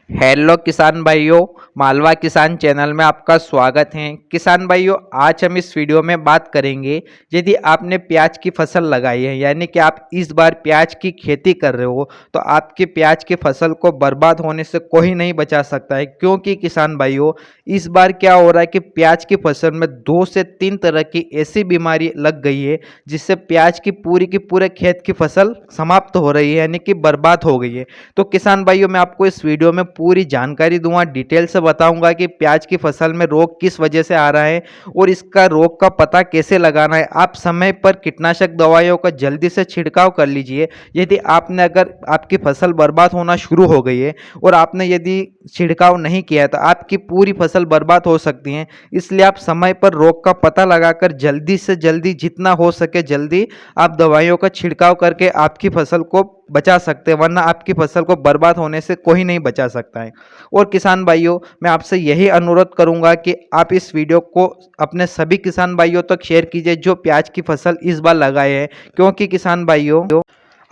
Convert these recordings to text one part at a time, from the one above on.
Hello किसान भाइयों, मालवा किसान चैनल में आपका स्वागत है। किसान भाइयों, आज हम इस वीडियो में बात करेंगे, यदि आपने प्याज की फसल लगाई है यानी कि आप इस बार प्याज की खेती कर रहे हो तो आपकी प्याज की फसल को बर्बाद होने से कोई नहीं बचा सकता है। क्योंकि किसान भाइयों, इस बार क्या हो रहा है कि प्याज की फसल में 2 से 3 तरह की ऐसी बीमारी लग गई है जिससे प्याज की पूरे खेत की फसल समाप्त हो रही है यानी कि बर्बाद हो गई है। तो किसान भाइयों, मैं आपको इस वीडियो में पूरी जानकारी दूंगा, डिटेल से बताऊंगा कि प्याज की फसल में रोग किस वजह से आ रहा है और इसका रोग का पता कैसे लगाना है। आप समय पर कीटनाशक दवाइयों का जल्दी से छिड़काव कर लीजिए। यदि आपने अगर आपकी फसल बर्बाद होना शुरू हो गई है और आपने यदि छिड़काव नहीं किया तो आपकी पूरी फसल बर्बाद हो सकती है। इसलिए आप समय पर रोग का पता लगाकर जल्दी से जल्दी, जितना हो सके जल्दी, आप दवाइयों का छिड़काव करके आपकी फसल को बचा सकते हैं, वरना आपकी फसल को बर्बाद होने से कोई नहीं बचा सकता है। और किसान भाइयों, मैं आपसे यही अनुरोध करूंगा कि आप इस वीडियो को अपने सभी किसान भाइयों तक शेयर कीजिए जो प्याज की फसल इस बार लगाए हैं। क्योंकि किसान भाइयों,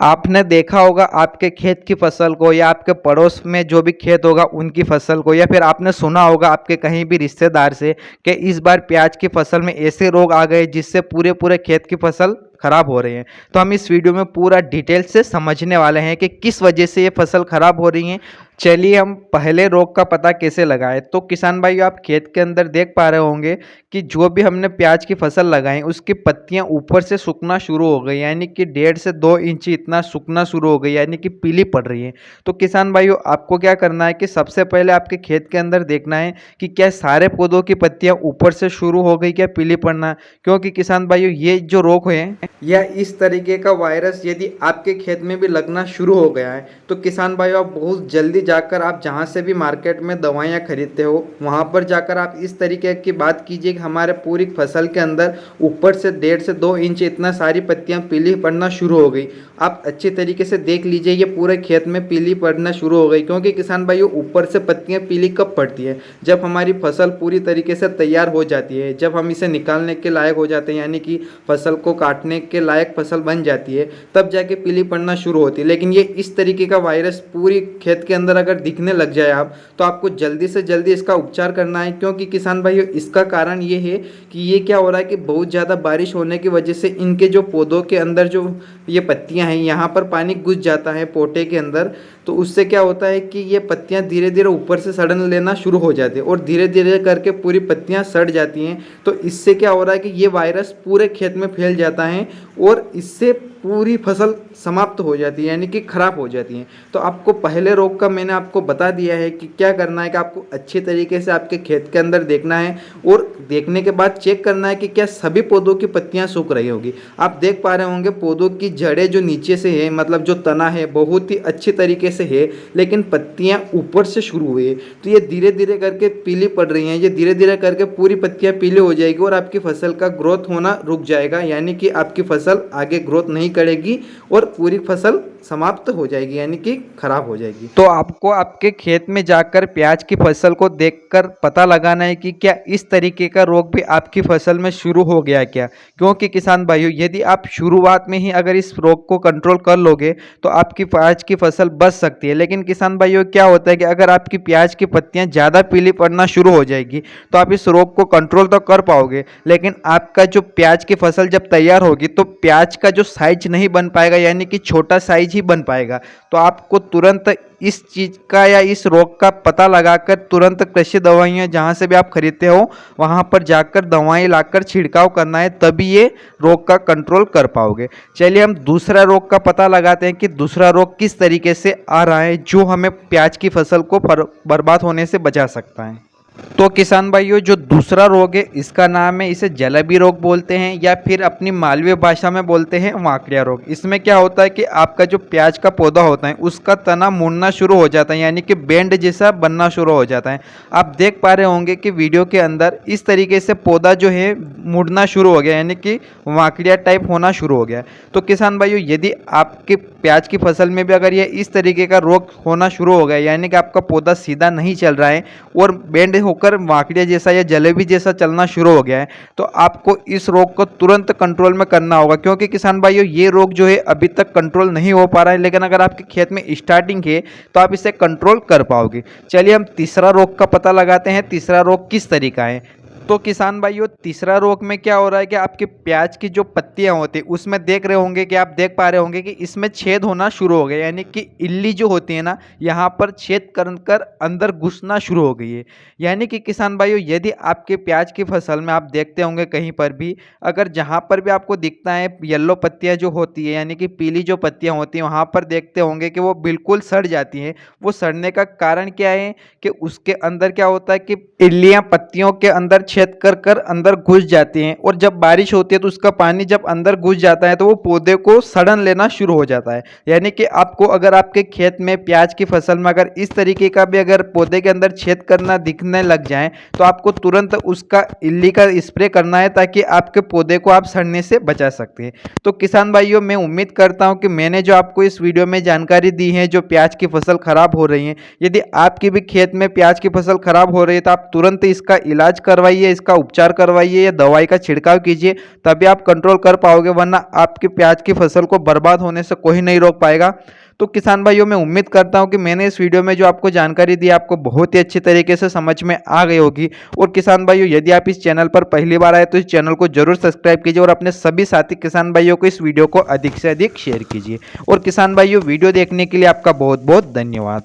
आपने देखा होगा आपके खेत की फसल को या आपके पड़ोस में जो भी खेत होगा उनकी फसल को, या फिर आपने सुना होगा आपके कहीं भी रिश्तेदार से कि इस बार प्याज की फसल में ऐसे रोग आ गए जिससे पूरे पूरे खेत की फसल खराब हो रही है। तो हम इस वीडियो में पूरा डिटेल से समझने वाले हैं कि किस वजह से ये फसल खराब हो रही है। चलिए हम पहले रोग का पता कैसे लगाएं। तो किसान भाई, आप खेत के अंदर देख पा रहे होंगे कि जो भी हमने प्याज की फसल लगाई उसकी पत्तियां ऊपर से सूखना शुरू हो गई, यानी कि 1.5 से 2 इंच इतना सूखना शुरू हो गई, यानी कि पीली पड़ रही है। तो किसान भाइयों, आपको क्या करना है कि सबसे पहले आपके खेत के अंदर देखना है कि क्या सारे पौधों की पत्तियां ऊपर से शुरू हो गई, क्या पीली पड़ना। क्योंकि किसान भाइयों, ये जो रोग है या इस तरीके का वायरस यदि आपके खेत में भी लगना शुरू हो गया है तो किसान भाइयों, आप बहुत जल्दी जाकर, आप जहां से भी मार्केट में दवाइयां खरीदते हो वहां पर जाकर आप इस तरीके की बात कीजिए कि हमारे पूरी फसल के अंदर ऊपर से 1.5 से 2 इंच इतना सारी पत्तियां पीली पड़ना शुरू हो गई। आप अच्छी तरीके से देख लीजिए, ये पूरे खेत में पीली पड़ना शुरू हो गई। क्योंकि किसान भाइयों, ऊपर से पत्तियां पीली कब पड़ती है? जब हमारी फसल पूरी तरीके से तैयार हो जाती है, जब हम इसे निकालने के लायक हो जाते हैं, यानी कि फसल को काटने के लायक फसल बन जाती है, तब जाके पीली पड़ना शुरू होती है। लेकिन ये इस तरीके का वायरस पूरी खेत के अंदर अगर दिखने लग जाए आप, तो आपको जल्दी से जल्दी इसका उपचार करना है। क्योंकि किसान भाइयों, इसका कारण ये है कि ये क्या हो रहा है कि बहुत ज़्यादा बारिश होने की वजह से इनके जो पौधों के अंदर जो ये पत्तियां हैं, यहाँ पर पानी घुस जाता है पोटे के अंदर। तो उससे क्या होता है कि ये पत्तियां धीरे धीरे ऊपर से सड़न लेना शुरू हो जाती है और धीरे धीरे करके पूरी पत्तियां सड़ जाती हैं। तो इससे क्या हो रहा है कि ये वायरस पूरे खेत में फैल जाता है और इससे पूरी फसल समाप्त हो जाती है, यानी कि खराब हो जाती है। तो आपको पहले रोग का मैंने आपको बता दिया है कि क्या करना है कि आपको अच्छे तरीके से आपके खेत के अंदर देखना है और देखने के बाद चेक करना है कि क्या सभी पौधों की पत्तियां सूख रही होगी। आप देख पा रहे होंगे पौधों की जड़ें जो नीचे से है, मतलब जो तना है, बहुत ही अच्छी तरीके से है, लेकिन पत्तियां ऊपर से शुरू हुई है। तो ये धीरे धीरे करके पीली पड़ रही हैं, ये धीरे धीरे करके पूरी पत्तियां पीली हो जाएगी और आपकी फसल का ग्रोथ होना रुक जाएगा, यानी कि आपकी फसल आगे ग्रोथ नहीं करेगी और पूरी फसल समाप्त हो जाएगी, यानी कि खराब हो जाएगी। तो आपको आपके खेत में जाकर प्याज की फसल को देखकर पता लगाना है कि क्या इस तरीके का रोग भी आपकी फसल में शुरू हो गया क्या। क्योंकि किसान भाइयों, यदि आप शुरुआत में ही अगर इस रोग को कंट्रोल कर लोगे तो आपकी प्याज की फसल बच सकती है। लेकिन किसान भाइयों, क्या होता है कि अगर आपकी प्याज की पत्तियां ज़्यादा पीली पड़ना शुरू हो जाएगी तो आप इस रोग को कंट्रोल तो कर पाओगे, लेकिन आपका जो प्याज की फसल जब तैयार होगी तो प्याज का जो साइज नहीं बन पाएगा, यानी कि छोटा साइज ही बन पाएगा। तो आपको तुरंत इस चीज़ का या इस रोग का पता लगाकर तुरंत कृषि दवाइयाँ जहाँ से भी आप खरीदते हो वहाँ पर जाकर दवाएं लाकर छिड़काव करना है, तभी ये रोग का कंट्रोल कर पाओगे। चलिए हम दूसरा रोग का पता लगाते हैं कि दूसरा रोग किस तरीके से आ रहा है जो हमें प्याज की फसल को बर्बाद होने से बचा सकता है। तो किसान भाइयों, जो दूसरा रोग है इसका नाम है, इसे जलेबी रोग बोलते हैं या फिर अपनी मालवी भाषा में बोलते हैं वाकड़िया रोग। इसमें क्या होता है कि आपका जो प्याज का पौधा होता है उसका तना मुड़ना शुरू हो जाता है, यानी कि बेंड जैसा बनना शुरू हो जाता है। आप देख पा रहे होंगे कि वीडियो के अंदर इस तरीके से पौधा जो है मुड़ना शुरू हो गया, यानी कि वाकड़िया टाइप होना शुरू हो गया। तो किसान भाइयों, यदि आपके प्याज की फसल में भी अगर ये इस तरीके का रोग होना शुरू हो गया, यानी कि आपका पौधा सीधा नहीं चल रहा है और बेंड होकर वाकड़िया जैसा या जलेबी जैसा चलना शुरू हो गया है, तो आपको इस रोग को तुरंत कंट्रोल में करना होगा। क्योंकि किसान भाइयों ये रोग जो है अभी तक कंट्रोल नहीं हो पा रहा है, लेकिन अगर आपके खेत में स्टार्टिंग है तो आप इसे कंट्रोल कर पाओगे। चलिए हम तीसरा रोग का पता लगाते हैं, तीसरा रोग किस तरीका है। तो किसान भाइयों तीसरा रोग में क्या हो रहा है कि आपके प्याज की जो पत्तियां होती है उसमें देख रहे होंगे कि आप देख पा रहे होंगे कि इसमें छेद होना शुरू हो गया, यानी कि इल्ली जो होती है ना यहाँ पर छेद कर अंदर घुसना शुरू हो गई है। यानी कि किसान भाइयों यदि आपके प्याज की फसल में आप देखते होंगे कहीं पर भी, अगर जहाँ पर भी आपको दिखता है येलो पत्तियां जो होती है यानी कि पीली जो पत्तियां होती हैं वहाँ पर देखते होंगे कि वो बिल्कुल सड़ जाती हैं। वो सड़ने का कारण क्या है कि उसके अंदर क्या होता है कि इल्लियां पत्तियों के अंदर छेद कर अंदर घुस जाती हैं, और जब बारिश होती है तो उसका पानी जब अंदर घुस जाता है तो वो पौधे को सड़न लेना शुरू हो जाता है। यानी कि आपको अगर आपके खेत में प्याज की फसल में अगर इस तरीके का भी अगर पौधे के अंदर छेद करना दिखने लग जाए तो आपको तुरंत उसका इल्ली का स्प्रे करना है, ताकि आपके पौधे को आप सड़ने से बचा सकते हैं। तो किसान भाइयों मैं उम्मीद करता हूं कि मैंने जो आपको इस वीडियो में जानकारी दी है जो प्याज की फसल खराब हो रही है, यदि आपकी भी खेत में प्याज की फसल खराब हो रही है तो आप तुरंत इसका इलाज करवाइए, इसका उपचार करवाइए या दवाई का छिड़काव कीजिए, तभी आप कंट्रोल कर पाओगे, वरना आपकी प्याज की फसल को बर्बाद होने से कोई नहीं रोक पाएगा। तो किसान भाइयों मैं उम्मीद करता हूं कि मैंने इस वीडियो में जो आपको जानकारी दी आपको बहुत ही अच्छी तरीके से समझ में आ गई होगी। और किसान भाइयों यदि आप इस चैनल पर पहली बार आए तो इस चैनल को जरूर सब्सक्राइब कीजिए और अपने सभी साथी किसान भाइयों को इस वीडियो को अधिक से अधिक शेयर कीजिए। और किसान भाइयों वीडियो देखने के लिए आपका बहुत बहुत धन्यवाद।